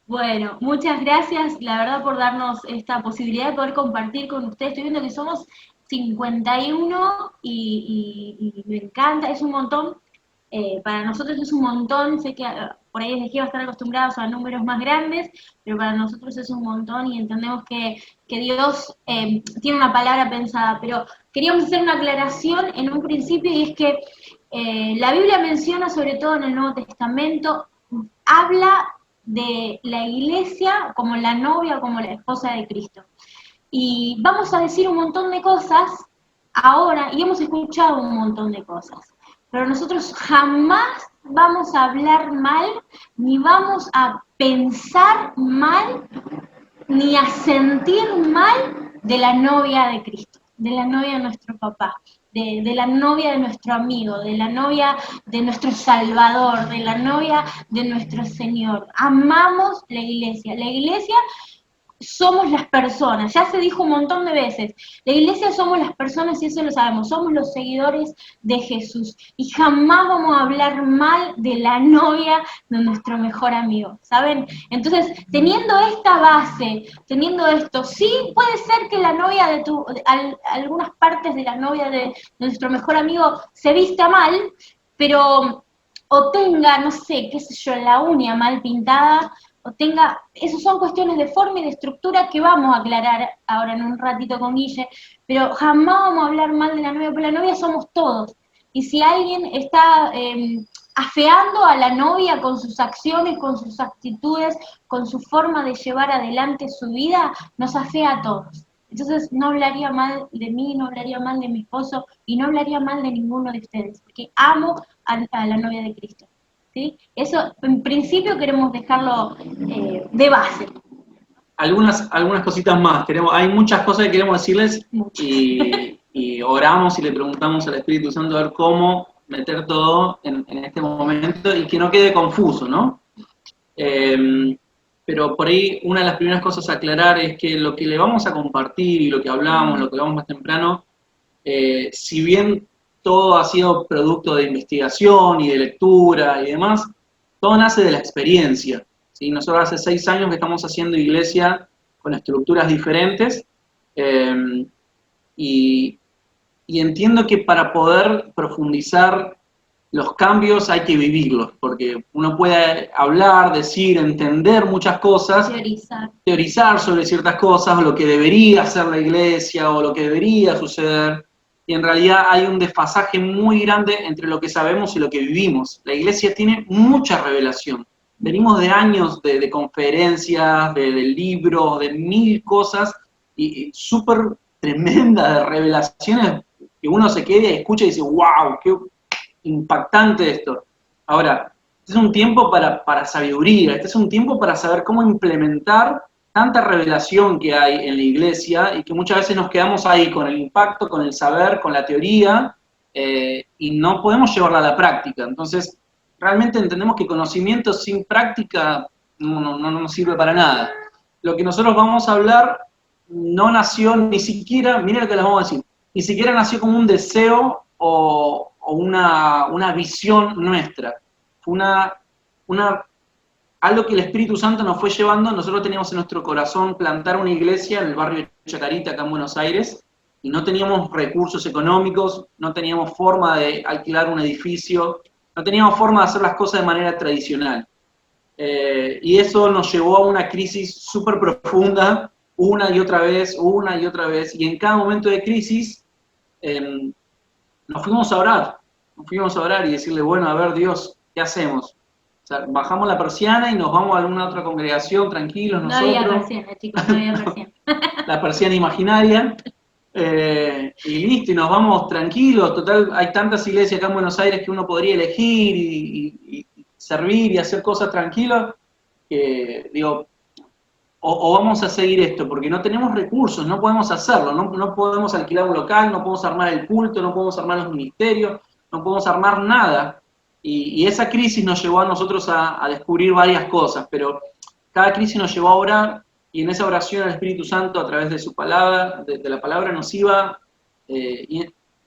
Bueno, muchas gracias, la verdad, por darnos esta posibilidad de poder compartir con ustedes. Estoy viendo que somos 51 y me encanta, es un montón. Para nosotros es un montón, sé que por ahí desde aquí va a estar acostumbrados a números más grandes, pero para nosotros es un montón y entendemos que Dios tiene una palabra pensada. Pero queríamos hacer una aclaración en un principio y es que la Biblia menciona, sobre todo en el Nuevo Testamento, habla de la iglesia como la novia o como la esposa de Cristo. Y vamos a decir un montón de cosas ahora, y hemos escuchado un montón de cosas, pero nosotros jamás vamos a hablar mal, ni vamos a pensar mal, ni a sentir mal de la novia de Cristo, de la novia de nuestro papá, de la novia de nuestro amigo, de la novia de nuestro Salvador, de la novia de nuestro Señor. Amamos la iglesia. La iglesia somos las personas, ya se dijo un montón de veces, la iglesia somos las personas y eso lo sabemos, somos los seguidores de Jesús y jamás vamos a hablar mal de la novia de nuestro mejor amigo, ¿saben? Entonces, teniendo esta base, teniendo esto, sí puede ser que la novia de algunas partes de la novia de nuestro mejor amigo se vista mal, pero o tenga, no sé, qué sé yo, la uña mal pintada, o tenga, eso son cuestiones de forma y de estructura que vamos a aclarar ahora en un ratito con Guille, pero jamás vamos a hablar mal de la novia, porque la novia somos todos. Y si alguien está afeando a la novia con sus acciones, con sus actitudes, con su forma de llevar adelante su vida, nos afea a todos. Entonces no hablaría mal de mí, no hablaría mal de mi esposo y no hablaría mal de ninguno de ustedes, porque amo a la novia de Cristo. ¿Sí? Eso en principio queremos dejarlo de base. Algunas cositas más. Hay muchas cosas que queremos decirles Mucho. y oramos y le preguntamos al Espíritu Santo a ver cómo meter todo en este momento y que no quede confuso, ¿no? Pero por ahí una de las primeras cosas a aclarar es que lo que le vamos a compartir y lo que hablamos, lo que hablamos más temprano, si bien todo ha sido producto de investigación y de lectura y demás, todo nace de la experiencia. ¿Sí? Nosotros hace 6 años que estamos haciendo iglesia con estructuras diferentes y, y entiendo que para poder profundizar los cambios hay que vivirlos, porque uno puede hablar, decir, entender muchas cosas, teorizar sobre ciertas cosas, o lo que debería hacer la iglesia, o lo que debería suceder, y en realidad hay un desfasaje muy grande entre lo que sabemos y lo que vivimos. La iglesia tiene mucha revelación. Venimos de años de conferencias, de libros, de mil cosas, y súper tremenda de revelaciones que uno se queda y escucha y dice, wow, qué impactante esto. Ahora, este es un tiempo para sabiduría, este es un tiempo para saber cómo implementar tanta revelación que hay en la iglesia y que muchas veces nos quedamos ahí con el impacto, con el saber, con la teoría y no podemos llevarla a la práctica. Entonces, realmente entendemos que conocimiento sin práctica no nos sirve para nada. Lo que nosotros vamos a hablar no nació ni siquiera, mira lo que les vamos a decir, ni siquiera nació como un deseo o una visión nuestra. Fue algo que el Espíritu Santo nos fue llevando. Nosotros teníamos en nuestro corazón plantar una iglesia en el barrio de Chacarita, acá en Buenos Aires, y no teníamos recursos económicos, no teníamos forma de alquilar un edificio, no teníamos forma de hacer las cosas de manera tradicional. Y eso nos llevó a una crisis súper profunda, una y otra vez, y en cada momento de crisis nos fuimos a orar y decirle, bueno, a ver Dios, ¿qué hacemos? O sea, bajamos la persiana y nos vamos a alguna otra congregación tranquilos nosotros. No había persiana, chicos, no había persiana. La persiana imaginaria. Y listo, y nos vamos tranquilos. Total, hay tantas iglesias acá en Buenos Aires que uno podría elegir y servir y hacer cosas tranquilos, que digo, o vamos a seguir esto, porque no tenemos recursos, no podemos hacerlo, no podemos alquilar un local, no podemos armar el culto, no podemos armar los ministerios, no podemos armar nada. Y esa crisis nos llevó a nosotros a descubrir varias cosas, pero cada crisis nos llevó a orar, y en esa oración el Espíritu Santo, a través de su palabra, de la palabra, nos iba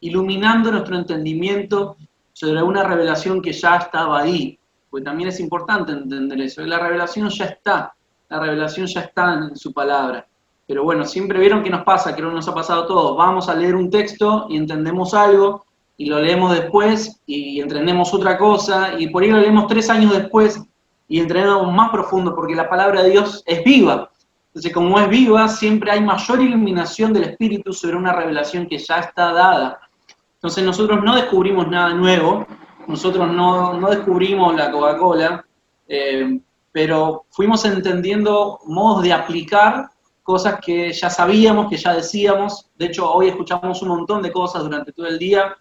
iluminando nuestro entendimiento sobre una revelación que ya estaba ahí. porque también es importante entender eso. La revelación ya está en su palabra. Pero bueno, siempre vieron que nos pasa, creo que nos ha pasado a todos. Vamos a leer un texto y entendemos algo, y lo leemos después y entendemos otra cosa, y por ahí lo leemos 3 años después y entendemos más profundo, porque la palabra de Dios es viva. Entonces, como es viva, siempre hay mayor iluminación del Espíritu sobre una revelación que ya está dada. Entonces, nosotros no descubrimos nada nuevo, nosotros no descubrimos la Coca-Cola, pero fuimos entendiendo modos de aplicar cosas que ya sabíamos, que ya decíamos. De hecho, hoy escuchamos un montón de cosas durante todo el día,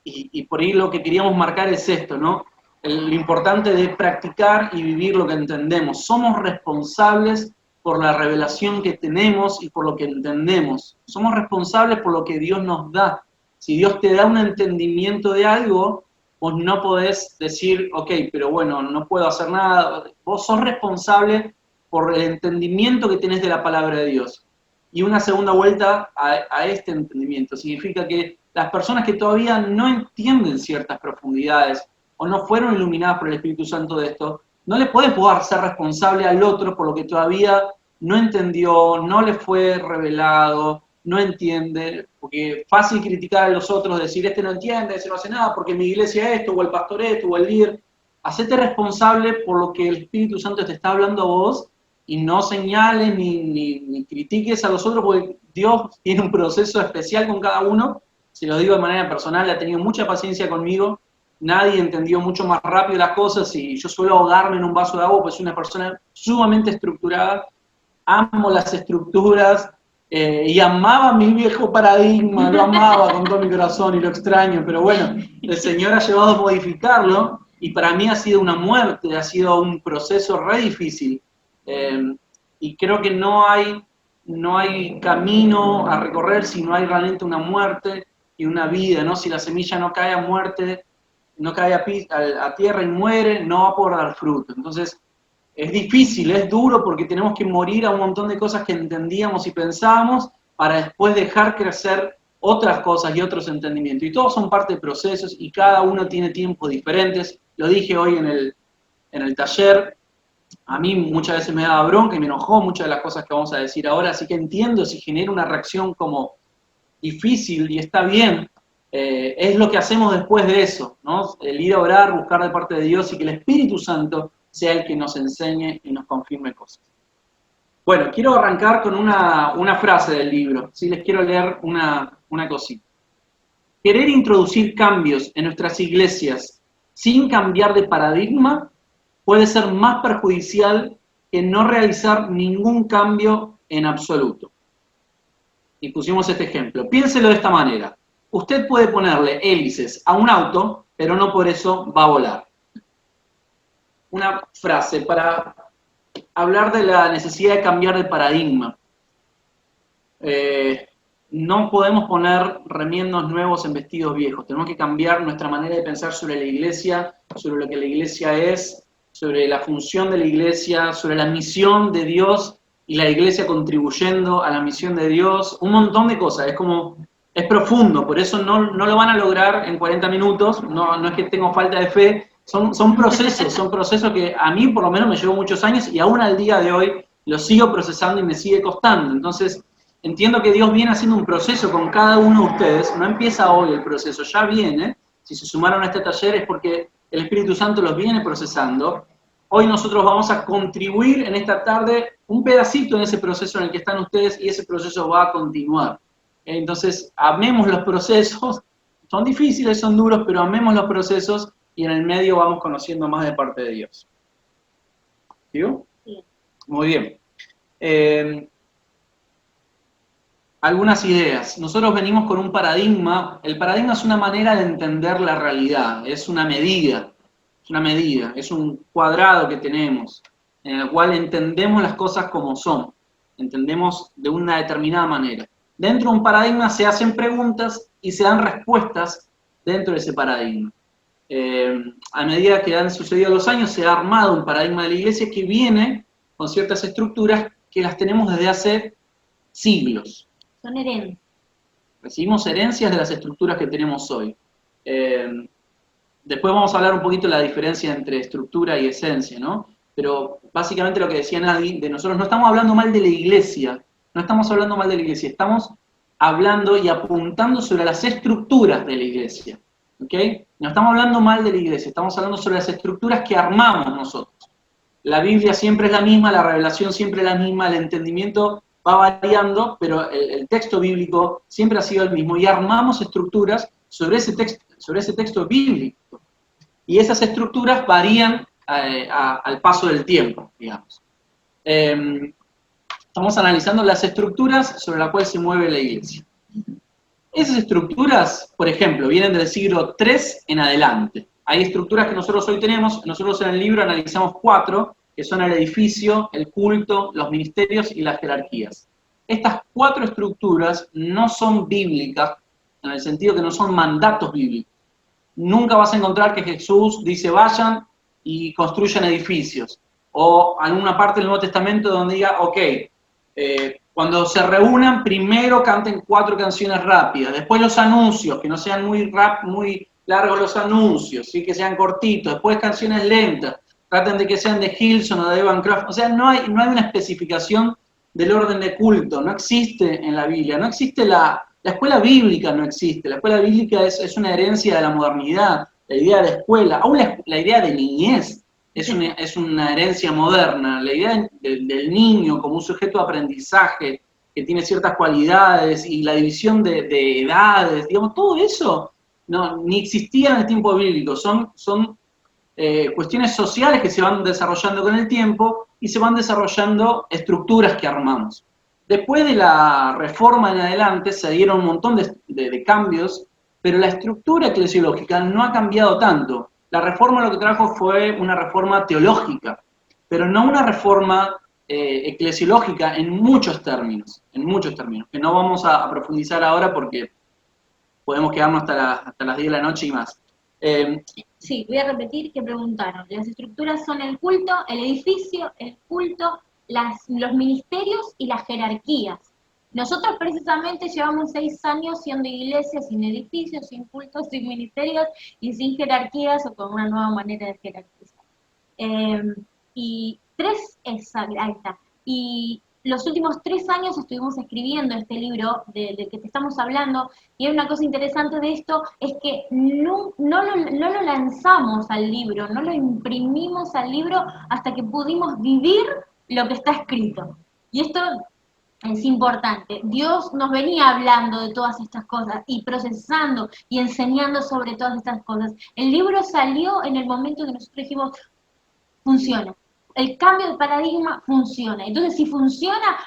y por ahí lo que queríamos marcar es esto, ¿no? Lo importante de practicar y vivir lo que entendemos. Somos responsables por la revelación que tenemos y por lo que entendemos. Somos responsables por lo que Dios nos da. Si Dios te da un entendimiento de algo, vos no podés decir, ok, pero bueno, no puedo hacer nada. Vos sos responsable por el entendimiento que tenés de la palabra de Dios. Y una segunda vuelta a este entendimiento significa que las personas que todavía no entienden ciertas profundidades o no fueron iluminadas por el Espíritu Santo de esto, no le puedes poder ser responsable al otro por lo que todavía no entendió, no le fue revelado, no entiende, porque es fácil criticar a los otros, decir, este no entiende, ese no hace nada, porque mi iglesia es esto, o el pastor esto, o el líder. Hacete responsable por lo que el Espíritu Santo te está hablando a vos, y no señales ni critiques a los otros, porque Dios tiene un proceso especial con cada uno. Se lo digo de manera personal, ha tenido mucha paciencia conmigo. Nadie entendió mucho más rápido las cosas y yo suelo ahogarme en un vaso de agua, pues soy una persona sumamente estructurada, amo las estructuras y amaba mi viejo paradigma, lo amaba con todo mi corazón y lo extraño, pero bueno, el Señor ha llevado a modificarlo y para mí ha sido una muerte, ha sido un proceso re difícil, y creo que no hay camino a recorrer si no hay realmente una muerte y una vida, ¿no? Si la semilla no cae a muerte, no cae a tierra y muere, no va a poder dar fruto. Entonces, es difícil, es duro porque tenemos que morir a un montón de cosas que entendíamos y pensábamos para después dejar crecer otras cosas y otros entendimientos. Y todos son parte de procesos y cada uno tiene tiempos diferentes. Lo dije hoy en el taller. A mí muchas veces me daba bronca y me enojó muchas de las cosas que vamos a decir ahora, así que entiendo si genera una reacción como difícil y está bien. Es lo que hacemos después de eso, ¿no? El ir a orar, buscar de parte de Dios y que el Espíritu Santo sea el que nos enseñe y nos confirme cosas. Bueno, quiero arrancar con una frase del libro, ¿sí? Les quiero leer una cosita. Querer introducir cambios en nuestras iglesias sin cambiar de paradigma puede ser más perjudicial que no realizar ningún cambio en absoluto. Y pusimos este ejemplo. Piénselo de esta manera. Usted puede ponerle hélices a un auto, pero no por eso va a volar. Una frase para hablar de la necesidad de cambiar de paradigma. No podemos poner remiendos nuevos en vestidos viejos. Tenemos que cambiar nuestra manera de pensar sobre la iglesia, sobre lo que la iglesia es, sobre la función de la iglesia, sobre la misión de Dios y la iglesia contribuyendo a la misión de Dios. Un montón de cosas. Es profundo, por eso no lo van a lograr en 40 minutos. No es que tengo falta de fe. Son procesos que a mí por lo menos me llevó muchos años y aún al día de hoy lo sigo procesando y me sigue costando. Entonces, entiendo que Dios viene haciendo un proceso con cada uno de ustedes. No empieza hoy el proceso, ya viene. Si se sumaron a este taller es porque el Espíritu Santo los viene procesando. Hoy nosotros vamos a contribuir en esta tarde un pedacito en ese proceso en el que están ustedes y ese proceso va a continuar. Entonces, amemos los procesos. Son difíciles, son duros, pero amemos los procesos y en el medio vamos conociendo más de parte de Dios. ¿Sí? Sí. Muy bien. Algunas ideas. Nosotros venimos con un paradigma. El paradigma es una manera de entender la realidad, es una medida, es un cuadrado que tenemos, en el cual entendemos las cosas como son, entendemos de una determinada manera. Dentro de un paradigma se hacen preguntas y se dan respuestas dentro de ese paradigma. A medida que han sucedido los años, se ha armado un paradigma de la iglesia que viene con ciertas estructuras que las tenemos desde hace siglos. Son herencias. Recibimos herencias de las estructuras que tenemos hoy. Después vamos a hablar un poquito de la diferencia entre estructura y esencia, ¿no? Pero básicamente lo que decía Nadie, de nosotros no estamos hablando mal de la iglesia, no estamos hablando mal de la iglesia, estamos hablando y apuntando sobre las estructuras de la iglesia, ¿ok? No estamos hablando mal de la iglesia, estamos hablando sobre las estructuras que armamos nosotros. La Biblia siempre es la misma, la revelación siempre es la misma, el entendimiento va variando, pero el texto bíblico siempre ha sido el mismo y armamos estructuras sobre ese texto bíblico. Y esas estructuras varían al paso del tiempo, digamos. Estamos analizando las estructuras sobre las cuales se mueve la iglesia. Esas estructuras, por ejemplo, vienen del siglo III en adelante. Hay estructuras que nosotros hoy tenemos, nosotros en el libro analizamos 4, que son el edificio, el culto, los ministerios y las jerarquías. Estas 4 estructuras no son bíblicas, en el sentido que no son mandatos bíblicos. Nunca vas a encontrar que Jesús dice vayan y construyan edificios. O alguna parte del Nuevo Testamento donde diga, ok, cuando se reúnan, primero canten 4 canciones rápidas, después los anuncios, que no sean muy largos los anuncios, ¿sí? Que sean cortitos, después canciones lentas, traten de que sean de Hillsong o de Evan Craft. O sea, no hay una especificación del orden de culto, no existe en la Biblia, no existe la escuela bíblica, no existe, la escuela bíblica es una herencia de la modernidad, la idea de escuela, aún la idea de niñez es una herencia moderna, la idea del niño como un sujeto de aprendizaje que tiene ciertas cualidades y la división de edades, digamos, todo eso no, ni existía en el tiempo bíblico, son cuestiones sociales que se van desarrollando con el tiempo y se van desarrollando estructuras que armamos. Después de la reforma en adelante se dieron un montón de cambios, pero la estructura eclesiológica no ha cambiado tanto. La reforma lo que trajo fue una reforma teológica, pero no una reforma eclesiológica en muchos términos, que no vamos a profundizar ahora porque podemos quedarnos hasta las 10 de la noche y más. Sí, voy a repetir que preguntaron. Las estructuras son el culto, el edificio, el culto, los ministerios y las jerarquías. Nosotros precisamente llevamos 6 años siendo iglesia sin edificios, sin cultos, sin ministerios y sin jerarquías o con una nueva manera de jerarquizar. Y 3, ahí está. Y los últimos 3 años estuvimos escribiendo este libro del que te estamos hablando, y hay una cosa interesante de esto, es que no lo lanzamos al libro, no lo imprimimos al libro hasta que pudimos vivir lo que está escrito. Y esto es importante. Dios nos venía hablando de todas estas cosas y procesando y enseñando sobre todas estas cosas. El libro salió en el momento que nosotros dijimos, funciona. El cambio de paradigma funciona. Entonces, si funciona,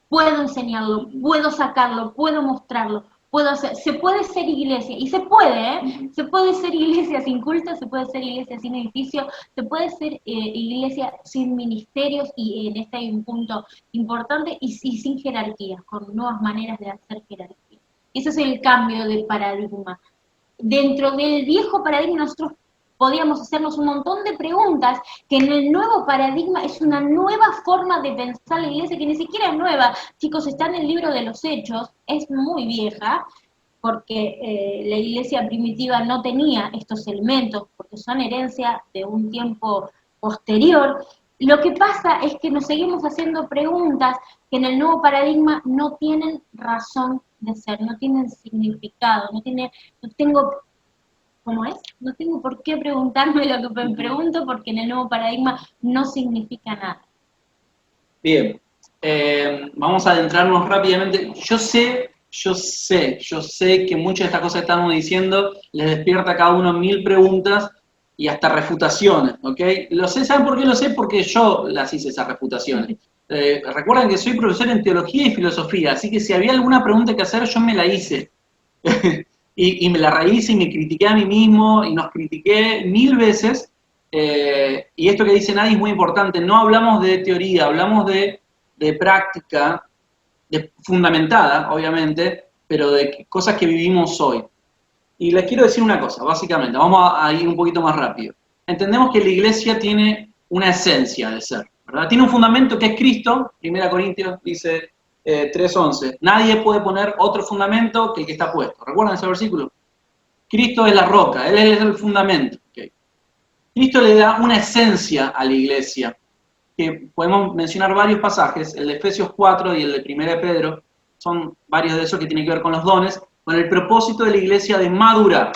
puedo enseñarlo, puedo sacarlo, puedo mostrarlo, puedo hacer. Se puede ser iglesia, y se puede, ¿eh? Se puede ser iglesia sin culto, se puede ser iglesia sin edificio, se puede ser iglesia sin ministerios, y en este hay un punto importante, y sin jerarquías, con nuevas maneras de hacer jerarquía. Ese es el cambio de paradigma. Dentro del viejo paradigma, nosotros podíamos hacernos un montón de preguntas que en el nuevo paradigma es una nueva forma de pensar la iglesia, que ni siquiera es nueva. Chicos, está en el libro de los Hechos, es muy vieja, porque la iglesia primitiva no tenía estos elementos, porque son herencia de un tiempo posterior. Lo que pasa es que nos seguimos haciendo preguntas que en el nuevo paradigma no tienen razón de ser, no tienen significado, no tengo... ¿Cómo es? No tengo por qué preguntarme lo que me pregunto, porque en el nuevo paradigma no significa nada. Bien, vamos a adentrarnos rápidamente. Yo sé que muchas de estas cosas que estamos diciendo les despierta a cada uno 1000 preguntas y hasta refutaciones, ¿ok? Lo sé, ¿saben por qué lo sé? Porque yo las hice esas refutaciones. Recuerden que soy profesor en teología y filosofía, así que si había alguna pregunta que hacer, yo me la hice. Y me la rehice y me critiqué a mí mismo y nos critiqué 1000 veces. Y esto que dice Nadie es muy importante. No hablamos de teoría, hablamos de práctica, fundamentada, obviamente, pero de cosas que vivimos hoy. Y les quiero decir una cosa, básicamente. Vamos a ir un poquito más rápido. Entendemos que la iglesia tiene una esencia de ser, ¿verdad? Tiene un fundamento que es Cristo. 1 Corintios dice... 3:11. Nadie puede poner otro fundamento que el que está puesto. ¿Recuerdan ese versículo? Cristo es la roca, Él es el fundamento. ¿Okay? Cristo le da una esencia a la iglesia, que podemos mencionar varios pasajes, el de Efesios 4 y el de 1 de Pedro, son varios de esos que tienen que ver con los dones, con el propósito de la iglesia de madurar.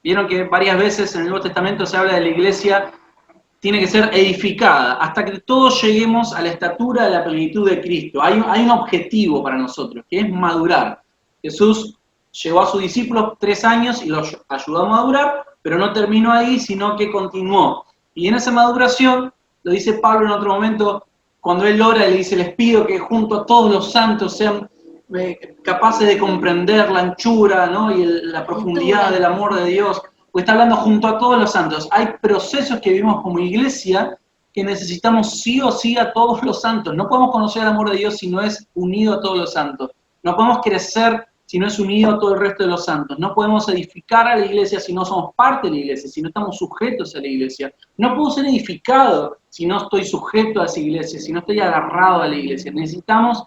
Vieron que varias veces en el Nuevo Testamento se habla de la iglesia tiene que ser edificada hasta que todos lleguemos a la estatura de la plenitud de Cristo. Hay un objetivo para nosotros, que es madurar. Jesús llevó a sus discípulos 3 años y los ayudó a madurar, pero no terminó ahí, sino que continuó. Y en esa maduración, lo dice Pablo en otro momento, cuando él ora, le dice, les pido que junto a todos los santos sean capaces de comprender la anchura, ¿no? Y la profundidad del amor de Dios. Pues está hablando junto a todos los santos. Hay procesos que vivimos como iglesia que necesitamos sí o sí a todos los santos. No podemos conocer el amor de Dios si no es unido a todos los santos. No podemos crecer si no es unido a todo el resto de los santos. No podemos edificar a la iglesia si no somos parte de la iglesia, si no estamos sujetos a la iglesia. No puedo ser edificado si no estoy sujeto a esa iglesia, si no estoy agarrado a la iglesia. Necesitamos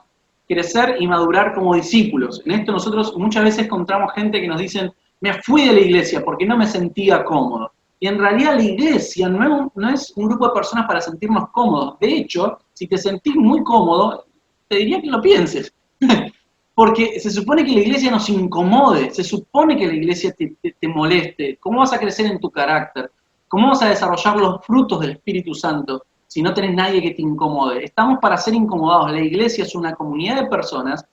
crecer y madurar como discípulos. En esto nosotros muchas veces encontramos gente que nos dicen, me fui de la iglesia porque no me sentía cómodo. Y en realidad la iglesia no es un grupo de personas para sentirnos cómodos. De hecho, si te sentís muy cómodo, te diría que lo pienses. Porque se supone que la iglesia nos incomode, se supone que la iglesia te moleste. ¿Cómo vas a crecer en tu carácter? ¿Cómo vas a desarrollar los frutos del Espíritu Santo si no tenés nadie que te incomode? Estamos para ser incomodados. La iglesia es una comunidad de personas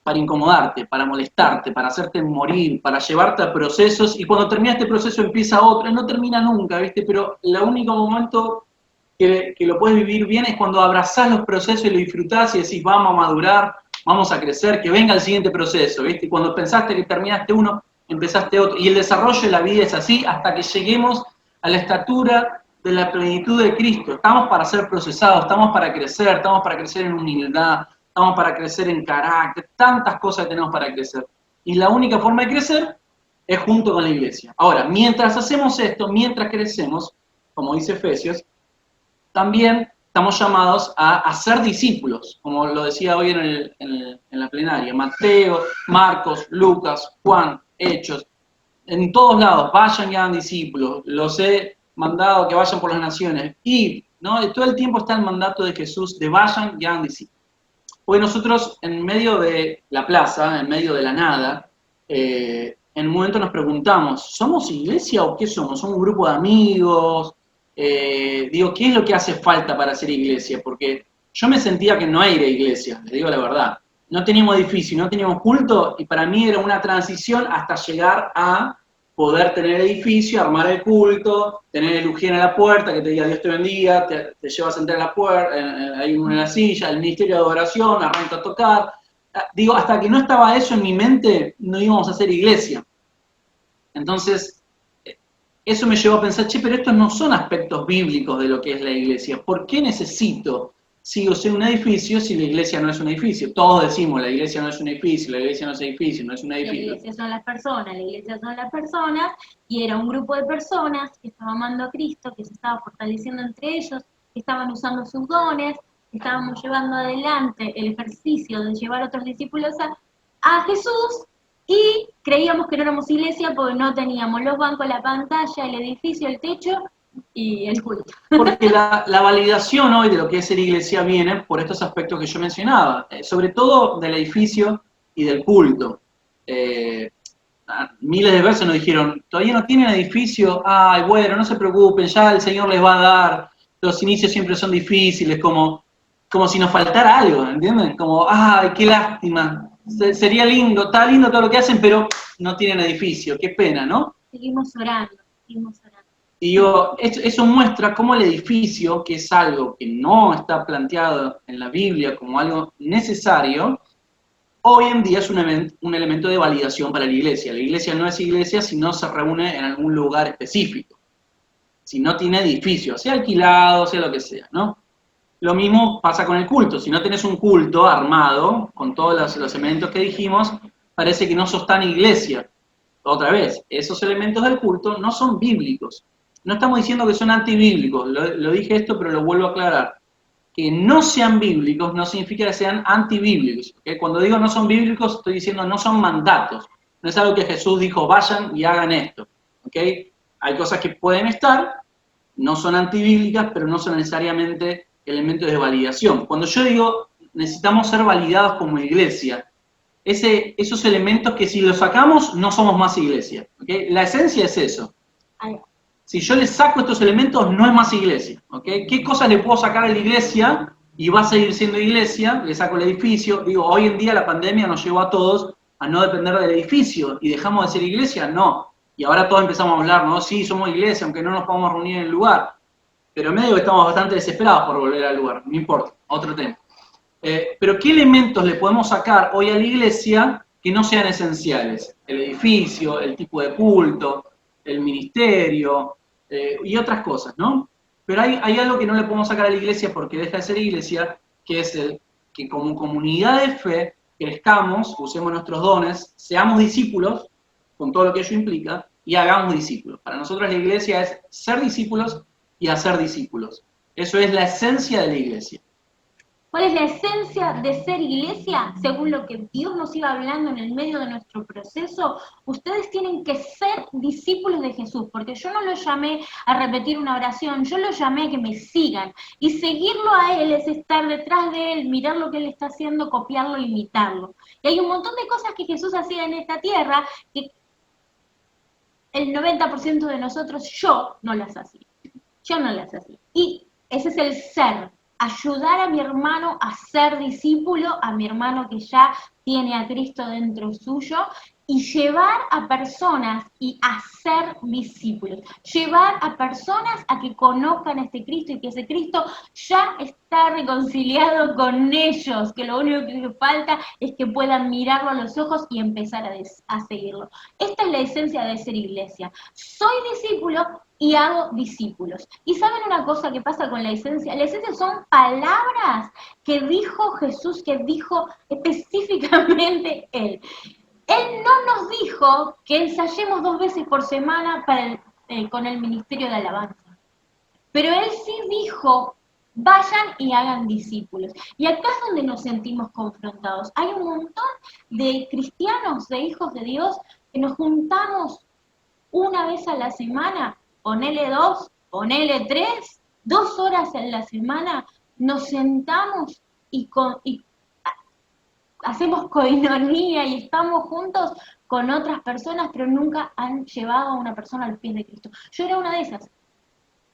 para incomodarte, para molestarte, para hacerte morir, para llevarte a procesos, y cuando termina este proceso empieza otro, no termina nunca, ¿viste? Pero el único momento que lo puedes vivir bien es cuando abrazás los procesos y lo disfrutás y decís, vamos a madurar, vamos a crecer, que venga el siguiente proceso, ¿viste? Y cuando pensaste que terminaste uno, empezaste otro, y el desarrollo de la vida es así hasta que lleguemos a la estatura de la plenitud de Cristo. Estamos para ser procesados, estamos para crecer en humildad, estamos para crecer en carácter, tantas cosas que tenemos para crecer. Y la única forma de crecer es junto con la iglesia. Ahora, mientras hacemos esto, mientras crecemos, como dice Efesios, también estamos llamados a ser discípulos, como lo decía hoy en la plenaria. Mateo, Marcos, Lucas, Juan, Hechos, en todos lados, vayan y hagan discípulos. Los he mandado que vayan por las naciones. Y ¿no? Todo el tiempo está el mandato de Jesús de vayan y hagan discípulos. Hoy nosotros, en medio de la plaza, en medio de la nada, en un momento nos preguntamos, ¿somos iglesia o qué somos? ¿Somos un grupo de amigos? ¿Qué es lo que hace falta para ser iglesia? Porque yo me sentía que no era iglesia, les digo la verdad. No teníamos edificio, no teníamos culto, y para mí era una transición hasta llegar a poder tener edificio, armar el culto, tener el ujier en la puerta, que te diga Dios te bendiga, te llevas a entrar a la puerta, hay uno en la silla, el ministerio de adoración, arranca a tocar. Digo, hasta que no estaba eso en mi mente, no íbamos a hacer iglesia. Entonces, eso me llevó a pensar, pero estos no son aspectos bíblicos de lo que es la iglesia. ¿Por qué necesito, sigo siendo un edificio, si la iglesia no es un edificio? Todos decimos, la iglesia no es un edificio, la iglesia no es edificio, no es un edificio. La iglesia son las personas, y era un grupo de personas que estaban amando a Cristo, que se estaba fortaleciendo entre ellos, que estaban usando sus dones, que estábamos llevando adelante el ejercicio de llevar a otros discípulos a Jesús, y creíamos que no éramos iglesia porque no teníamos los bancos, la pantalla, el edificio, el techo y el culto. Porque la validación hoy de lo que es ser iglesia viene por estos aspectos que yo mencionaba, sobre todo del edificio y del culto. Miles de veces nos dijeron, todavía no tienen edificio, ay, bueno, no se preocupen, ya el Señor les va a dar, los inicios siempre son difíciles, como si nos faltara algo, ¿entienden? Como, ay, qué lástima, sería lindo, está lindo todo lo que hacen, pero no tienen edificio, qué pena, ¿no? Seguimos orando. Y eso muestra cómo el edificio, que es algo que no está planteado en la Biblia como algo necesario, hoy en día es un elemento de validación para la iglesia. La iglesia no es iglesia si no se reúne en algún lugar específico, si no tiene edificio, sea alquilado, sea lo que sea, ¿no? Lo mismo pasa con el culto. Si no tenés un culto armado, con todos los elementos que dijimos, parece que no sos tan iglesia. Otra vez, esos elementos del culto no son bíblicos. No estamos diciendo que son antibíblicos, lo dije esto, pero lo vuelvo a aclarar. Que no sean bíblicos no significa que sean antibíblicos. ¿Okay? Cuando digo no son bíblicos, estoy diciendo no son mandatos. No es algo que Jesús dijo, vayan y hagan esto. ¿Ok? Hay cosas que pueden estar, no son antibíblicas, pero no son necesariamente elementos de validación. Cuando yo digo necesitamos ser validados como iglesia, esos elementos que si los sacamos no somos más iglesia. ¿Okay? La esencia es eso. Si yo le saco estos elementos no es más iglesia. ¿Okay? ¿Qué cosas le puedo sacar a la iglesia y va a seguir siendo iglesia? Le saco el edificio. Digo, hoy en día la pandemia nos llevó a todos a no depender del edificio y dejamos de ser iglesia. No. Y ahora todos empezamos a hablar, ¿no? Sí, somos iglesia, aunque no nos podamos reunir en el lugar. Pero medio que estamos bastante desesperados por volver al lugar. No importa, otro tema. Pero ¿qué elementos le podemos sacar hoy a la iglesia que no sean esenciales? El edificio, el tipo de culto, el ministerio y otras cosas, ¿no? Pero hay algo que no le podemos sacar a la iglesia porque deja de ser iglesia, que es que como comunidad de fe crezcamos, usemos nuestros dones, seamos discípulos, con todo lo que ello implica, y hagamos discípulos. Para nosotros la iglesia es ser discípulos y hacer discípulos. Eso es la esencia de la iglesia. ¿Cuál es la esencia de ser iglesia? Según lo que Dios nos iba hablando en el medio de nuestro proceso, ustedes tienen que ser discípulos de Jesús, porque yo no lo llamé a repetir una oración, yo lo llamé a que me sigan. Y seguirlo a Él es estar detrás de Él, mirar lo que Él está haciendo, copiarlo, imitarlo. Y hay un montón de cosas que Jesús hacía en esta tierra que el 90% de nosotros, yo no las hacía. Yo no las hacía. Y ese es el ser. Ayudar a mi hermano a ser discípulo, a mi hermano que ya tiene a Cristo dentro suyo, y llevar a personas y hacer discípulos. Llevar a personas a que conozcan a este Cristo y que ese Cristo ya está reconciliado con ellos, que lo único que les falta es que puedan mirarlo a los ojos y empezar a seguirlo. Esta es la esencia de ser iglesia. Soy discípulo y hago discípulos. ¿Y saben una cosa que pasa con la esencia? La esencia son palabras que dijo Jesús, que dijo específicamente Él. Él no nos dijo que ensayemos 2 veces por semana con el ministerio de alabanza. Pero Él sí dijo, vayan y hagan discípulos. Y acá es donde nos sentimos confrontados. Hay un montón de cristianos, de hijos de Dios, que nos juntamos una vez a la semana, ponele 2, ponele 3, 2 horas en la semana, nos sentamos y hacemos coinonía y estamos juntos con otras personas, pero nunca han llevado a una persona a los pies de Cristo. Yo era una de esas.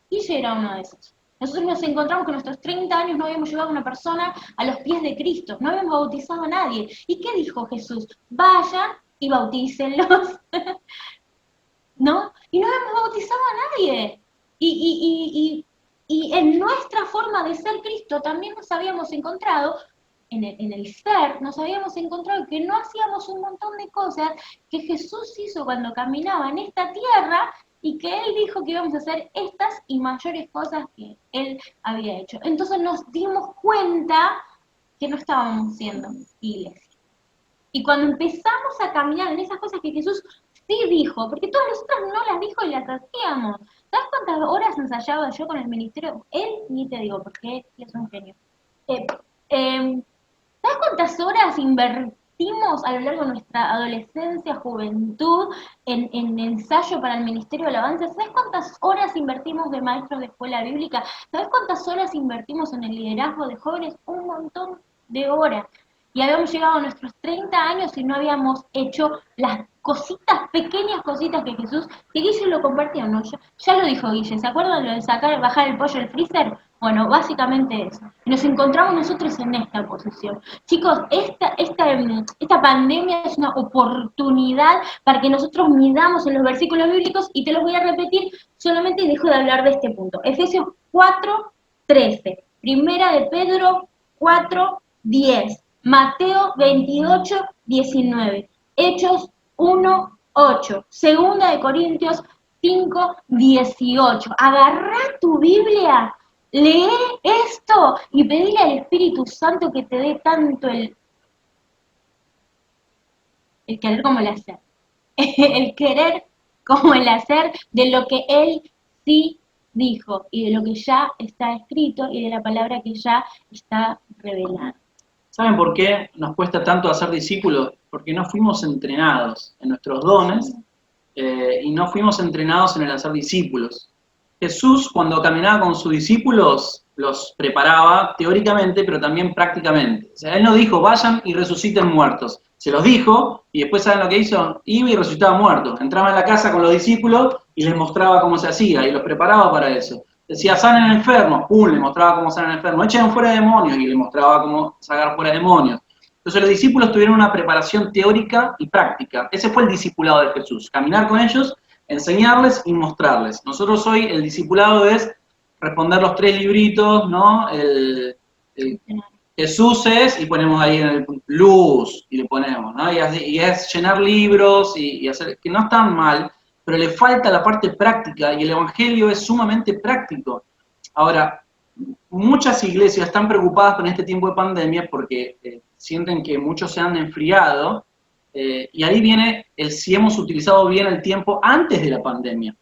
Y yo era una de esas. Nosotros nos encontramos que en nuestros 30 años no habíamos llevado a una persona a los pies de Cristo, no habíamos bautizado a nadie. ¿Y qué dijo Jesús? Vayan y bautícenlos. ¿No? Y no habíamos bautizado a nadie. Y en nuestra forma de ser Cristo también nos habíamos encontrado en el ser, nos habíamos encontrado que no hacíamos un montón de cosas que Jesús hizo cuando caminaba en esta tierra y que Él dijo que íbamos a hacer estas y mayores cosas que Él había hecho. Entonces nos dimos cuenta que no estábamos siendo iglesia. Y cuando empezamos a caminar en esas cosas que Jesús sí dijo, porque todas nosotras no las dijo y las hacíamos. ¿Sabes cuántas horas ensayaba yo con el ministerio? Él ni te digo, porque él es un genio. ¿Sabes cuántas horas invertimos a lo largo de nuestra adolescencia, juventud, en ensayo para el Ministerio de Alabanza? ¿Sabes cuántas horas invertimos de maestros de escuela bíblica? ¿Sabes cuántas horas invertimos en el liderazgo de jóvenes? Un montón de horas. Y habíamos llegado a nuestros 30 años y no habíamos hecho las cositas, pequeñas cositas que Jesús, que Guille lo compartió, ¿no? Ya lo dijo Guille, ¿se acuerdan lo de bajar el pollo del freezer? Bueno, básicamente eso. Y nos encontramos nosotros en esta posición. Chicos, esta pandemia es una oportunidad para que nosotros midamos en los versículos bíblicos y te los voy a repetir solamente y dejo de hablar de este punto. Efesios 4:13, Primera de Pedro 4:10, Mateo 28:19, Hechos 1:8, Segunda de Corintios 5:18. Agarrá tu Biblia, lee esto y pedile al Espíritu Santo que te dé tanto el querer como el hacer. El querer como el hacer de lo que Él sí dijo y de lo que ya está escrito y de la palabra que ya está revelada. ¿Saben por qué nos cuesta tanto hacer discípulos? Porque no fuimos entrenados en nuestros dones y no fuimos entrenados en el hacer discípulos. Jesús, cuando caminaba con sus discípulos, los preparaba teóricamente, pero también prácticamente. O sea, Él no dijo, vayan y resuciten muertos. Se los dijo, y después, ¿saben lo que hizo? Iba y resucitaba muertos. Entraba en la casa con los discípulos y les mostraba cómo se hacía, y los preparaba para eso. Decía, sanen enfermos, ¡pum!, le mostraba cómo sanen enfermos. Echen fuera demonios, y le mostraba cómo sacar fuera demonios. Entonces los discípulos tuvieron una preparación teórica y práctica. Ese fue el discipulado de Jesús, caminar con ellos, enseñarles y mostrarles. Nosotros hoy el discipulado es responder los 3 libritos, ¿no? Jesús es, y ponemos ahí en el luz, y le ponemos, ¿no? Y es llenar libros y hacer, que no están mal, pero le falta la parte práctica, y el Evangelio es sumamente práctico. Ahora, muchas iglesias están preocupadas con este tiempo de pandemia porque sienten que muchos se han enfriado, y ahí viene el si hemos utilizado bien el tiempo antes de la pandemia.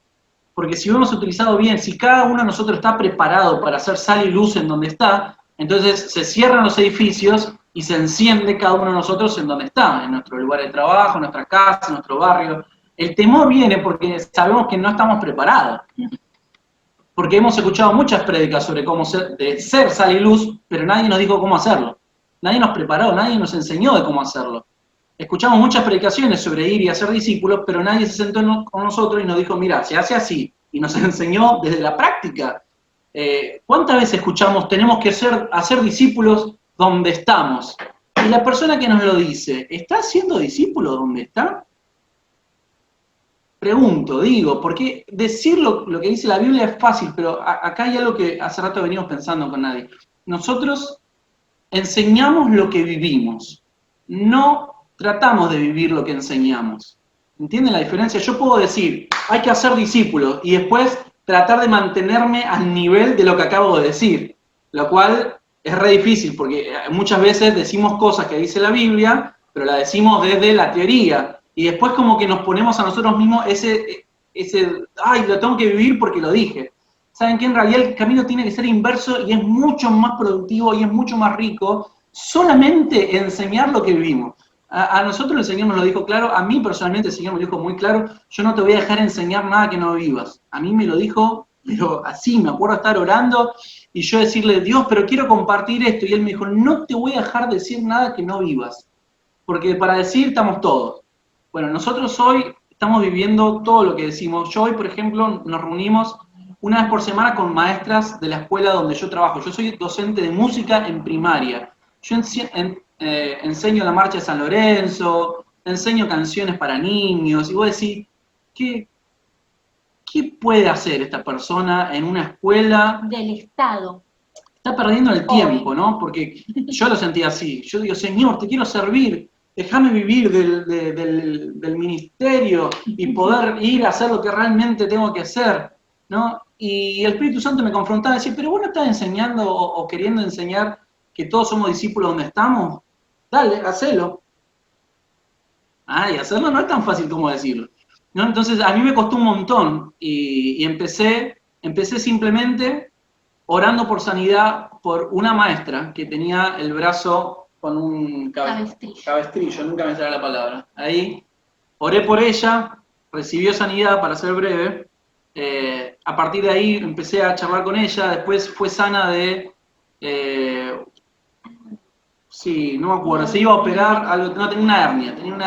Porque si hemos utilizado bien, si cada uno de nosotros está preparado para hacer sal y luz en donde está, entonces se cierran los edificios y se enciende cada uno de nosotros en donde está, en nuestro lugar de trabajo, en nuestra casa, en nuestro barrio. El temor viene porque sabemos que no estamos preparados. Porque hemos escuchado muchas prédicas sobre cómo ser sal y luz, pero nadie nos dijo cómo hacerlo. Nadie nos preparó, nadie nos enseñó de cómo hacerlo. Escuchamos muchas predicaciones sobre ir y hacer discípulos, pero nadie se sentó con nosotros y nos dijo, mira, se hace así. Y nos enseñó desde la práctica. ¿Cuántas veces escuchamos, tenemos que hacer discípulos donde estamos? Y la persona que nos lo dice, ¿está siendo discípulo donde está? Pregunto, digo, porque decir lo que dice la Biblia es fácil, pero acá hay algo que hace rato venimos pensando con nadie. Nosotros enseñamos lo que vivimos, no tratamos de vivir lo que enseñamos. ¿Entienden la diferencia? Yo puedo decir, hay que hacer discípulos, y después tratar de mantenerme al nivel de lo que acabo de decir, lo cual es re difícil, porque muchas veces decimos cosas que dice la Biblia, pero la decimos desde la teoría, y después como que nos ponemos a nosotros mismos ese ay, lo tengo que vivir porque lo dije. ¿Saben qué? En realidad el camino tiene que ser inverso y es mucho más productivo y es mucho más rico solamente enseñar lo que vivimos. A nosotros el Señor nos lo dijo claro, a mí personalmente el Señor me lo dijo muy claro, yo no te voy a dejar enseñar nada que no vivas. A mí me lo dijo, pero así, me acuerdo estar orando y yo decirle, Dios, pero quiero compartir esto. Y Él me dijo, no te voy a dejar decir nada que no vivas, porque para decir estamos todos. Bueno, nosotros hoy estamos viviendo todo lo que decimos. Yo hoy, por ejemplo, nos reunimos una vez por semana con maestras de la escuela donde yo trabajo. Yo soy docente de música en primaria. Yo enseño la marcha de San Lorenzo, enseño canciones para niños, y vos decís, ¿qué puede hacer esta persona en una escuela? Del Estado. Está perdiendo el tiempo, ¿no? Porque yo lo sentía así. Yo digo, Señor, te quiero servir. Déjame vivir del ministerio y poder ir a hacer lo que realmente tengo que hacer, ¿no? Y el Espíritu Santo me confrontaba y decía, pero vos no estás enseñando o queriendo enseñar que todos somos discípulos donde estamos. Dale, hacelo. Y hacerlo no es tan fácil como decirlo, ¿no? Entonces a mí me costó un montón y empecé simplemente orando por sanidad por una maestra que tenía el brazo con un cabestrillo, nunca me sale la palabra. Ahí, oré por ella, recibió sanidad, para ser breve. A partir de ahí empecé a charlar con ella, después fue sana de... sí, no me acuerdo, se iba a operar, algo, no, tenía una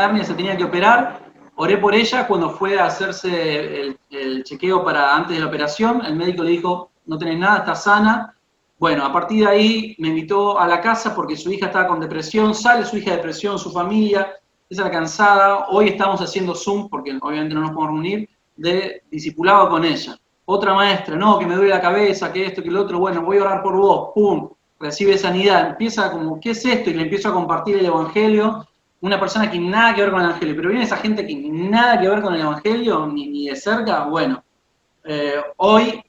hernia, se tenía que operar. Oré por ella cuando fue a hacerse el chequeo para antes de la operación, el médico le dijo, no tenés nada, estás sana. Bueno, a partir de ahí me invitó a la casa porque su hija estaba con depresión, sale su hija de depresión, su familia, está cansada. Hoy estamos haciendo Zoom, porque obviamente no nos podemos reunir, de discipulado con ella. Otra maestra, no, que me duele la cabeza, que esto, que lo otro, bueno, voy a orar por vos, pum, recibe sanidad. Empieza como, ¿qué es esto? Y le empiezo a compartir el Evangelio. Una persona que nada que ver con el Evangelio, pero viene esa gente que nada que ver con el Evangelio, ni de cerca, bueno, hoy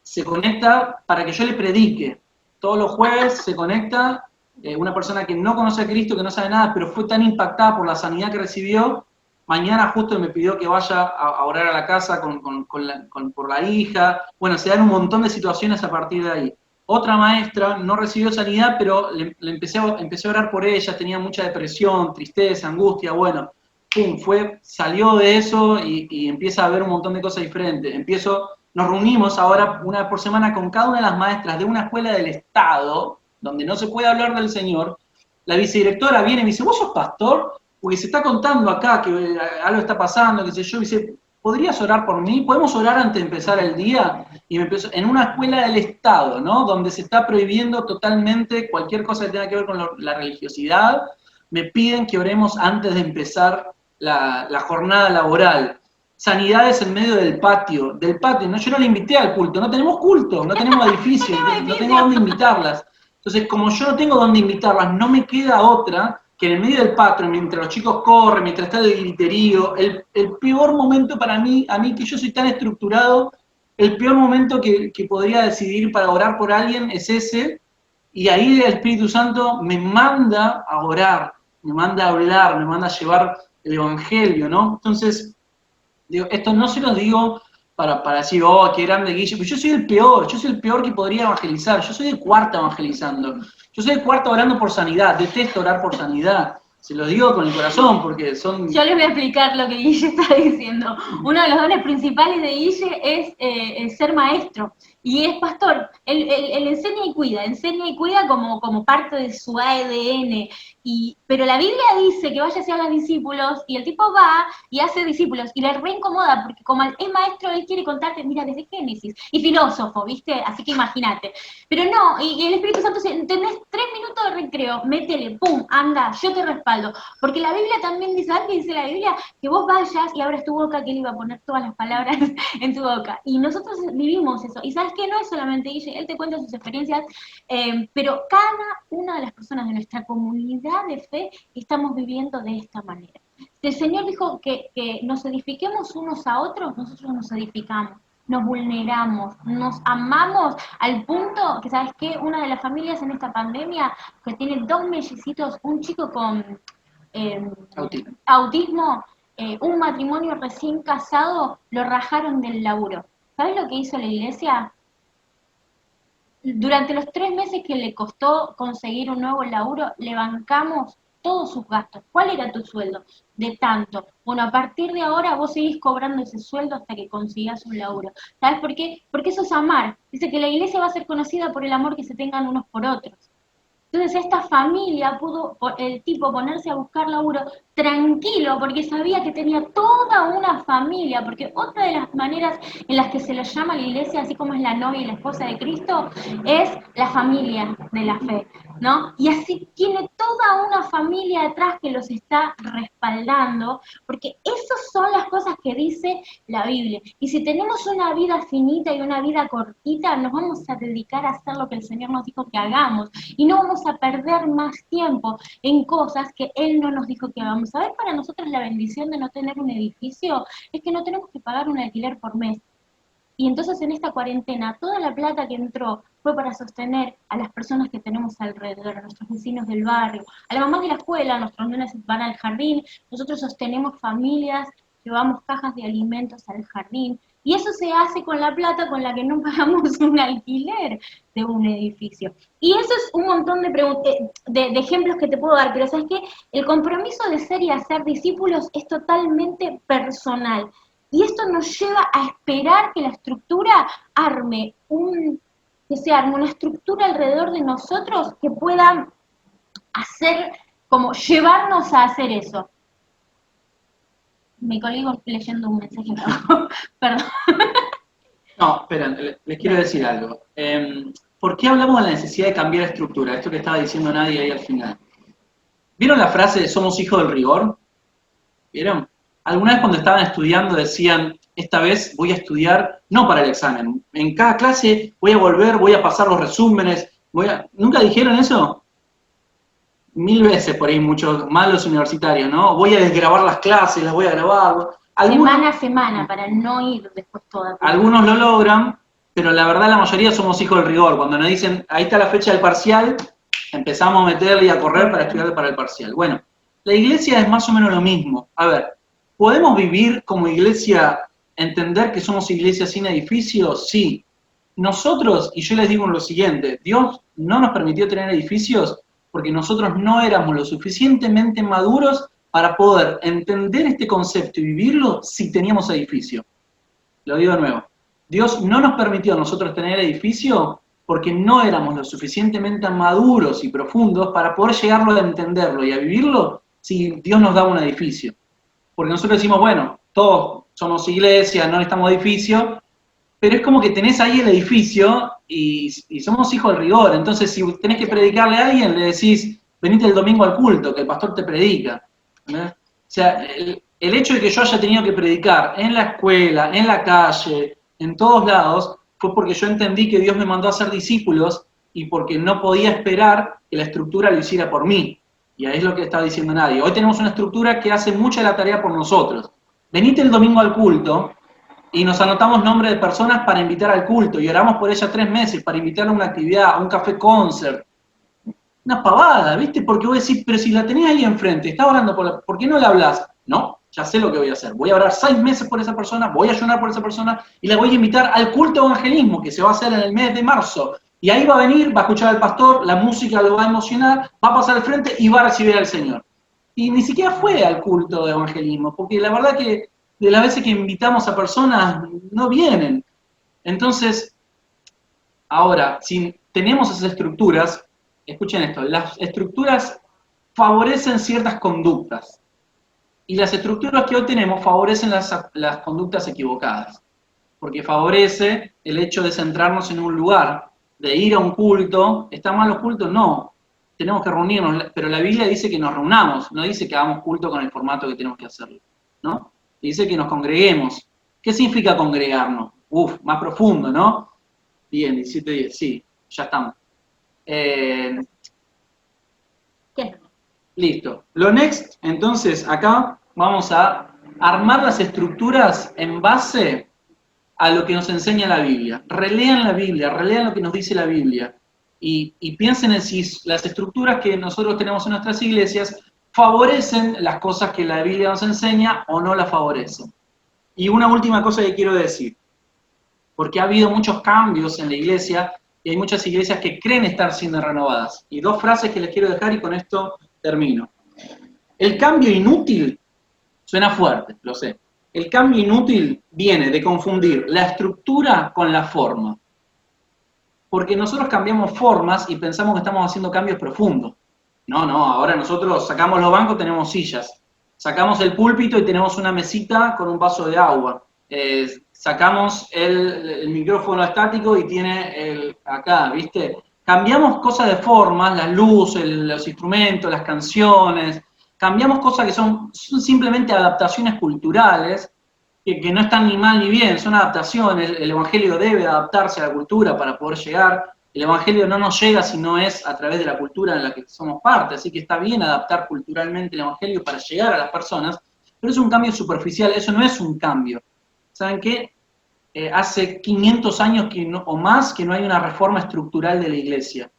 se conecta para que yo le predique. Todos los jueves se conecta una persona que no conoce a Cristo, que no sabe nada, pero fue tan impactada por la sanidad que recibió. Mañana justo me pidió que vaya a orar a la casa por la hija. Bueno, se dan un montón de situaciones a partir de ahí. Otra maestra no recibió sanidad, pero empecé a orar por ella, tenía mucha depresión, tristeza, angustia, bueno, pum, salió de eso y empieza a ver un montón de cosas diferentes. Nos reunimos ahora una vez por semana con cada una de las maestras de una escuela del Estado, donde no se puede hablar del Señor. La vicedirectora viene y me dice, ¿vos sos pastor? Porque se está contando acá que algo está pasando, qué sé yo, y dice, ¿podrías orar por mí? ¿Podemos orar antes de empezar el día? Y me empezó, en una escuela del Estado, ¿no? Donde se está prohibiendo totalmente cualquier cosa que tenga que ver con la religiosidad. Me piden que oremos antes de empezar la jornada laboral. Sanidades en medio del patio, ¿no? Yo no la invité al culto, no tenemos culto, no tenemos edificio, no tengo dónde invitarlas. Entonces, como yo no tengo dónde invitarlas, no me queda otra que en el medio del patio, mientras los chicos corren, mientras está el griterío, el peor momento para mí, a mí que yo soy tan estructurado, el peor momento que podría decidir para orar por alguien es ese, y ahí el Espíritu Santo me manda a orar, me manda a hablar, me manda a llevar el Evangelio, ¿no? Entonces, digo, esto no se los digo para decir, oh, qué grande Guille, pero yo soy el peor que podría evangelizar, yo soy de cuarta evangelizando, yo soy de cuarta orando por sanidad, detesto orar por sanidad, se lo digo con el corazón porque son... Yo les voy a explicar lo que Guille está diciendo. Uno de los dones principales de Guille es ser maestro y es pastor. Él enseña y cuida como parte de su ADN. Pero la Biblia dice que vaya hacia los discípulos y el tipo va y hace discípulos y le reincomoda porque como es maestro, él quiere contarte, mira, desde Génesis, y filósofo, ¿viste? Así que imagínate. Pero no, y el Espíritu Santo dice, tenés 3 minutos de recreo, métele, pum, anda, yo te respaldo. Porque la Biblia también dice, ¿sabes qué dice la Biblia? Que vos vayas y abras tu boca, que él iba a poner todas las palabras en tu boca. Y nosotros vivimos eso. Y ¿sabes qué? No es solamente Guille, él te cuenta sus experiencias, pero cada una de las personas de nuestra comunidad de fe estamos viviendo de esta manera. Si el Señor dijo que nos edifiquemos unos a otros, nosotros nos edificamos, nos vulneramos, nos amamos al punto que, ¿sabes qué? Una de las familias en esta pandemia que tiene 2 mellicitos, un chico con autismo, un matrimonio recién casado, lo rajaron del laburo. ¿Sabes lo que hizo la iglesia? Durante los 3 meses que le costó conseguir un nuevo laburo, le bancamos todos sus gastos. ¿Cuál era tu sueldo? De tanto. Bueno, a partir de ahora vos seguís cobrando ese sueldo hasta que consigas un laburo. ¿Sabes por qué? Porque eso es amar. Dice que la iglesia va a ser conocida por el amor que se tengan unos por otros. Entonces esta familia pudo el tipo ponerse a buscar laburo tranquilo porque sabía que tenía toda una familia, porque otra de las maneras en las que se lo llama a la iglesia, así como es la novia y la esposa de Cristo, es la familia de la fe, ¿no? Y así tiene toda una familia detrás que los está respaldando, porque esas son las cosas que dice la Biblia. Y si tenemos una vida finita y una vida cortita, nos vamos a dedicar a hacer lo que el Señor nos dijo que hagamos, y no vamos a perder más tiempo en cosas que Él no nos dijo que hagamos. ¿Sabes? Para nosotros la bendición de no tener un edificio es que no tenemos que pagar un alquiler por mes. Y entonces en esta cuarentena toda la plata que entró fue para sostener a las personas que tenemos alrededor, a nuestros vecinos del barrio, a la mamá de la escuela, nuestros nenes van al jardín, nosotros sostenemos familias, llevamos cajas de alimentos al jardín, y eso se hace con la plata con la que no pagamos un alquiler de un edificio. Y eso es un montón de ejemplos que te puedo dar, pero ¿sabes qué? El compromiso de ser y hacer discípulos es totalmente personal. Y esto nos lleva a esperar que la estructura que se arme una estructura alrededor de nosotros que pueda hacer, como llevarnos a hacer eso. Me colgué leyendo un mensaje, perdón. No, esperen, les quiero decir algo. ¿Por qué hablamos de la necesidad de cambiar la estructura? Esto que estaba diciendo Nadia ahí al final. ¿Vieron la frase de somos hijos del rigor? ¿Vieron? Alguna vez cuando estaban estudiando decían, esta vez voy a estudiar no para el examen. En cada clase voy a volver, voy a pasar los resúmenes. ¿Nunca dijeron eso? 1000 veces por ahí, muchos más los universitarios, ¿no? Voy a desgrabar las clases, las voy a grabar. Semana a semana, para no ir después toda. Algunos lo logran, pero la verdad la mayoría somos hijos del rigor. Cuando nos dicen, ahí está la fecha del parcial, empezamos a meterle y a correr para estudiar para el parcial. Bueno, la iglesia es más o menos lo mismo. A ver, ¿podemos vivir como iglesia, entender que somos iglesia sin edificios? Sí. nosotros, y yo les digo lo siguiente, Dios no nos permitió tener edificios porque nosotros no éramos lo suficientemente maduros para poder entender este concepto y vivirlo si teníamos edificio. Lo digo de nuevo. Dios no nos permitió a nosotros tener edificio porque no éramos lo suficientemente maduros y profundos para poder llegarlo a entenderlo y a vivirlo si Dios nos daba un edificio. Porque nosotros decimos, bueno, todos somos iglesia, no necesitamos edificio, pero es como que tenés ahí el edificio y somos hijos del rigor. Entonces, si tenés que predicarle a alguien, le decís, venite el domingo al culto, que el pastor te predica. ¿Entendés? O sea, el hecho de que yo haya tenido que predicar en la escuela, en la calle, en todos lados, fue porque yo entendí que Dios me mandó a ser discípulos y porque no podía esperar que la estructura lo hiciera por mí. Y ahí es lo que está diciendo nadie. Hoy tenemos una estructura que hace mucha de la tarea por nosotros. Venite el domingo al culto y nos anotamos nombres de personas para invitar al culto y oramos por ellas 3 meses para invitarla a una actividad, a un café concert. Una pavada, ¿viste? Porque vos decís, pero si la tenés ahí enfrente, está orando ¿por qué no le hablas? No, ya sé lo que voy a hacer. Voy a orar 6 meses por esa persona, voy a ayunar por esa persona y la voy a invitar al culto de evangelismo que se va a hacer en el mes de marzo. Y ahí va a venir, va a escuchar al pastor, la música lo va a emocionar, va a pasar al frente y va a recibir al Señor. Y ni siquiera fue al culto de evangelismo, porque la verdad que de las veces que invitamos a personas no vienen. Entonces, ahora, si tenemos esas estructuras, escuchen esto, las estructuras favorecen ciertas conductas y las estructuras que hoy tenemos favorecen las conductas equivocadas, porque favorece el hecho de centrarnos en un lugar, de ir a un culto. ¿Están mal los cultos? No, tenemos que reunirnos, pero la Biblia dice que nos reunamos, no dice que hagamos culto con el formato que tenemos que hacerlo, ¿no? Dice que nos congreguemos. ¿Qué significa congregarnos? Más profundo, ¿no? Bien, 17-10, sí, ya estamos. Listo. Lo next, entonces, acá vamos a armar las estructuras en base a lo que nos enseña la Biblia. Relean la Biblia, relean lo que nos dice la Biblia y piensen en si las estructuras que nosotros tenemos en nuestras iglesias favorecen las cosas que la Biblia nos enseña o no las favorecen. Y una última cosa que quiero decir, porque ha habido muchos cambios en la iglesia y hay muchas iglesias que creen estar siendo renovadas. Y 2 frases que les quiero dejar y con esto termino. El cambio inútil suena fuerte, lo sé. El cambio inútil viene de confundir la estructura con la forma. Porque nosotros cambiamos formas y pensamos que estamos haciendo cambios profundos. No, ahora nosotros sacamos los bancos, tenemos sillas. Sacamos el púlpito y tenemos una mesita con un vaso de agua. Sacamos el micrófono estático y tiene acá, ¿viste? Cambiamos cosas de formas, las luces, los instrumentos, las canciones. Cambiamos cosas que son simplemente adaptaciones culturales, que no están ni mal ni bien, son adaptaciones. El Evangelio debe adaptarse a la cultura para poder llegar. El Evangelio no nos llega si no es a través de la cultura en la que somos parte, así que está bien adaptar culturalmente el Evangelio para llegar a las personas, pero es un cambio superficial, eso no es un cambio. ¿Saben qué? Hace 500 años o más que no hay una reforma estructural de la iglesia.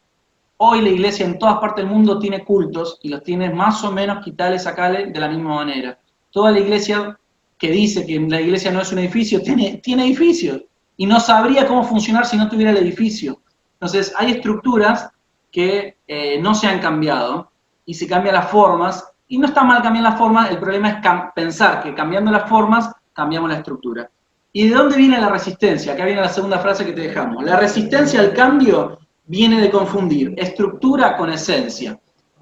Hoy la iglesia en todas partes del mundo tiene cultos y los tiene más o menos quitales, sacales de la misma manera. Toda la iglesia que dice que la iglesia no es un edificio, tiene edificios y no sabría cómo funcionar si no tuviera el edificio. Entonces hay estructuras que no se han cambiado y se cambian las formas y no está mal cambiar las formas, el problema es pensar que cambiando las formas cambiamos la estructura. ¿Y de dónde viene la resistencia? Acá viene la segunda frase que te dejamos. La resistencia al cambio viene de confundir estructura con esencia.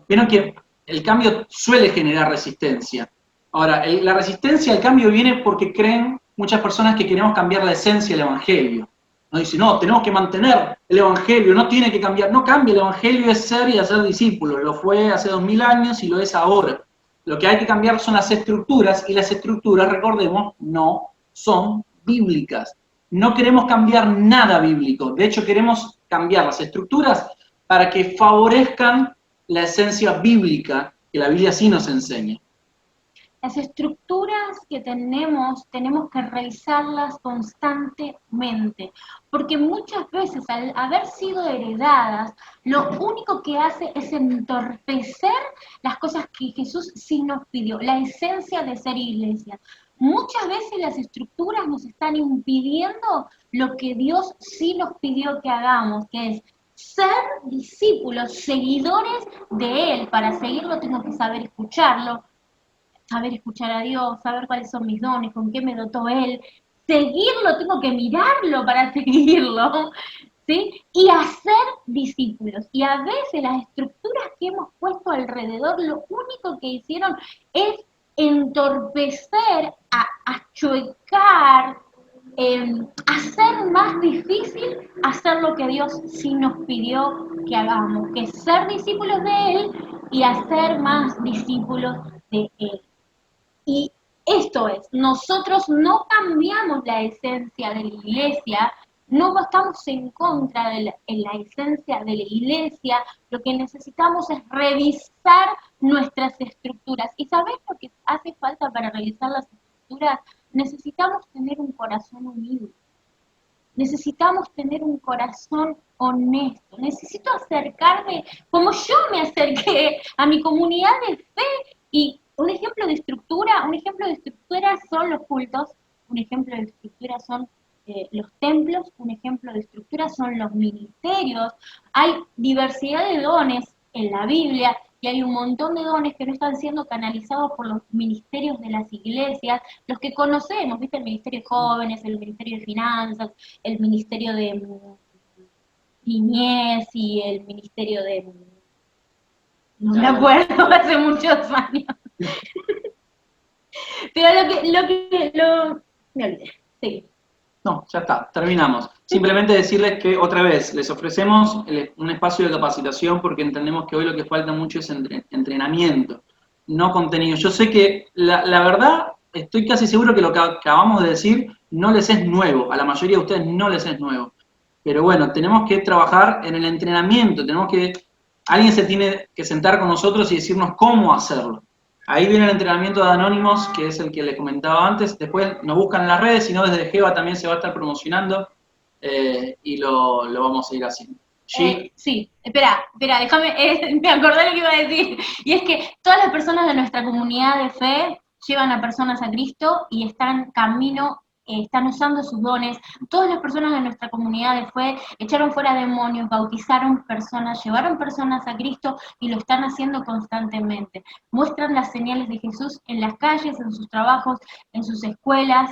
Vieron que el cambio suele generar resistencia. Ahora, la resistencia al cambio viene porque creen muchas personas que queremos cambiar la esencia del Evangelio. No dicen, no, tenemos que mantener el Evangelio, no tiene que cambiar. No cambia, el Evangelio es ser y hacer discípulos. Lo fue hace 2000 años y lo es ahora. Lo que hay que cambiar son las estructuras y las estructuras, recordemos, no son bíblicas. No queremos cambiar nada bíblico. De hecho, queremos cambiar las estructuras para que favorezcan la esencia bíblica que la Biblia sí nos enseña. Las estructuras que tenemos que revisarlas constantemente, porque muchas veces al haber sido heredadas, lo único que hace es entorpecer las cosas que Jesús sí nos pidió, la esencia de ser iglesia. muchas veces las estructuras nos están impidiendo lo que Dios sí nos pidió que hagamos, que es ser discípulos, seguidores de Él. Para seguirlo tengo que saber escucharlo, saber escuchar a Dios, saber cuáles son mis dones, con qué me dotó Él. Seguirlo, tengo que mirarlo para seguirlo, ¿sí? Y hacer discípulos. Y a veces las estructuras que hemos puesto alrededor, lo único que hicieron es entorpecer, achuecar, hacer más difícil hacer lo que Dios sí nos pidió que hagamos, que es ser discípulos de Él y hacer más discípulos de Él. Y esto es, nosotros no cambiamos la esencia de la iglesia, no estamos en contra de la esencia de la iglesia, lo que necesitamos es revisar nuestras estructuras. ¿Y sabés lo que hace falta para revisar las estructuras? Necesitamos tener un corazón humilde, necesitamos tener un corazón honesto, necesito acercarme como yo me acerqué a mi comunidad de fe. Y un ejemplo de estructura son los cultos, un ejemplo de estructura son los templos, un ejemplo de estructura son los ministerios. Hay diversidad de dones en la Biblia y hay un montón de dones que no están siendo canalizados por los ministerios de las iglesias, los que conocemos, ¿viste? El ministerio de jóvenes, el ministerio de finanzas, el ministerio de niñez y el ministerio de... No me acuerdo, hace muchos años. Pero me olvidé, sí. No, ya está, terminamos. Simplemente decirles que otra vez les ofrecemos un espacio de capacitación porque entendemos que hoy lo que falta mucho es entrenamiento, no contenido. Yo sé que la verdad, estoy casi seguro que lo que acabamos de decir no les es nuevo, a la mayoría de ustedes no les es nuevo. Pero bueno, tenemos que trabajar en el entrenamiento, alguien se tiene que sentar con nosotros y decirnos cómo hacerlo. Ahí viene el entrenamiento de Anónimos, que es el que les comentaba antes. Después nos buscan en las redes, si no desde Geva también se va a estar promocionando y lo vamos a ir haciendo. Sí, espera, déjame, me acordé lo que iba a decir. Y es que todas las personas de nuestra comunidad de fe llevan a personas a Cristo y están camino, están usando sus dones. Todas las personas de nuestra comunidad de fe echaron fuera demonios, bautizaron personas, llevaron personas a Cristo y lo están haciendo constantemente. Muestran las señales de Jesús en las calles, en sus trabajos, en sus escuelas.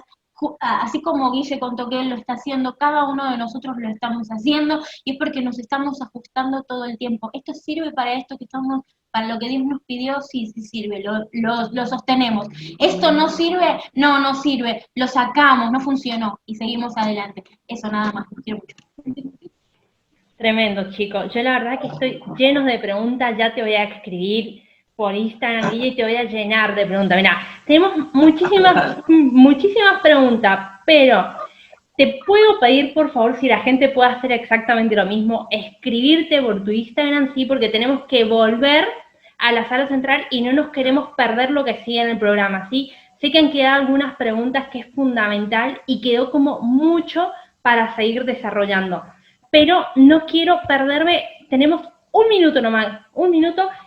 Así como Guille contó que él lo está haciendo, cada uno de nosotros lo estamos haciendo y es porque nos estamos ajustando todo el tiempo. ¿Esto sirve para esto que estamos, para lo que Dios nos pidió? Sí sirve, lo sostenemos. ¿Esto no sirve? No sirve, lo sacamos, no funcionó y seguimos adelante. Eso nada más, los quiero mucho. Tremendo, chicos. Yo la verdad que estoy lleno de preguntas, ya te voy a escribir por Instagram y te voy a llenar de preguntas. Mirá, tenemos muchísimas preguntas, pero te puedo pedir, por favor, si la gente puede hacer exactamente lo mismo, escribirte por tu Instagram, sí, porque tenemos que volver a la sala central y no nos queremos perder lo que sigue en el programa, ¿sí? Sé que han quedado algunas preguntas que es fundamental y quedó como mucho para seguir desarrollando, pero no quiero perderme, tenemos un minuto nomás,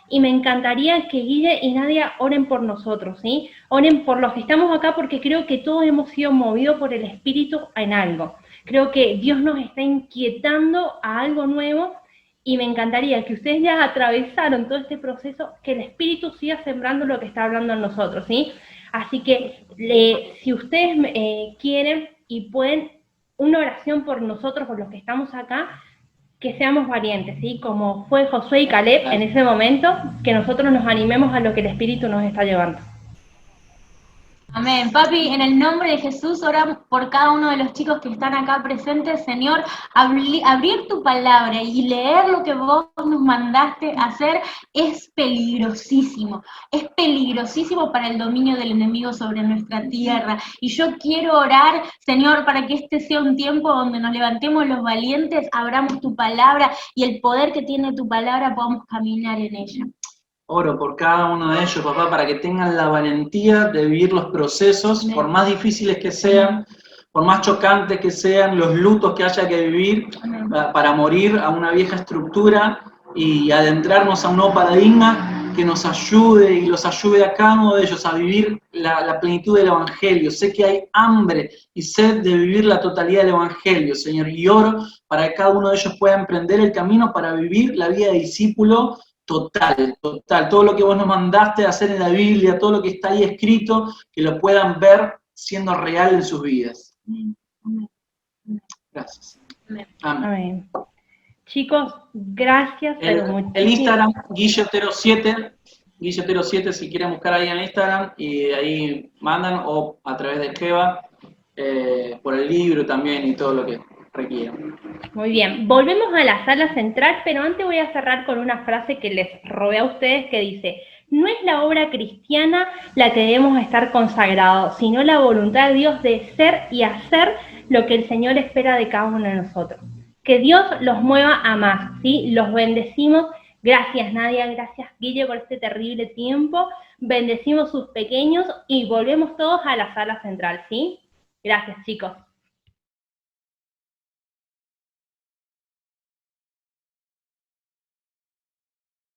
y me encantaría que Guille y Nadia oren por nosotros, ¿sí? Oren por los que estamos acá porque creo que todos hemos sido movidos por el Espíritu en algo. Creo que Dios nos está inquietando a algo nuevo y me encantaría que ustedes ya atravesaron todo este proceso, que el Espíritu siga sembrando lo que está hablando en nosotros, ¿sí? Así que si ustedes quieren y pueden, una oración por nosotros, por los que estamos acá, que seamos valientes, ¿sí? Como fue Josué y Caleb en ese momento, que nosotros nos animemos a lo que el Espíritu nos está llevando. Amén. Papi, en el nombre de Jesús, oramos por cada uno de los chicos que están acá presentes, Señor, abrir tu palabra y leer lo que vos nos mandaste hacer es peligrosísimo para el dominio del enemigo sobre nuestra tierra. Y yo quiero orar, Señor, para que este sea un tiempo donde nos levantemos los valientes, abramos tu palabra y el poder que tiene tu palabra podamos caminar en ella. Oro por cada uno de ellos, papá, para que tengan la valentía de vivir los procesos, Amén, por más difíciles que sean, por más chocantes que sean, los lutos que haya que vivir, Amén, para morir a una vieja estructura y adentrarnos a un nuevo paradigma, que nos ayude y los ayude a cada uno de ellos a vivir la plenitud del Evangelio. Sé que hay hambre y sed de vivir la totalidad del Evangelio, Señor, y oro para que cada uno de ellos pueda emprender el camino para vivir la vida de discípulo total. Todo lo que vos nos mandaste a hacer en la Biblia, todo lo que está ahí escrito, que lo puedan ver siendo real en sus vidas. Gracias. Amén. Amén. Chicos, gracias. El Instagram, Guillotero7, si quieren buscar ahí en Instagram, y ahí mandan, o a través de Jeva, por el libro también y todo lo que requieran. Muy bien, volvemos a la sala central, pero antes voy a cerrar con una frase que les robé a ustedes que dice: no es la obra cristiana la que debemos estar consagrados, sino la voluntad de Dios de ser y hacer lo que el Señor espera de cada uno de nosotros. Que Dios los mueva a más, ¿sí? Los bendecimos. Gracias, Nadia, gracias, Guille, por este terrible tiempo. Bendecimos sus pequeños y volvemos todos a la sala central, ¿sí? Gracias, chicos.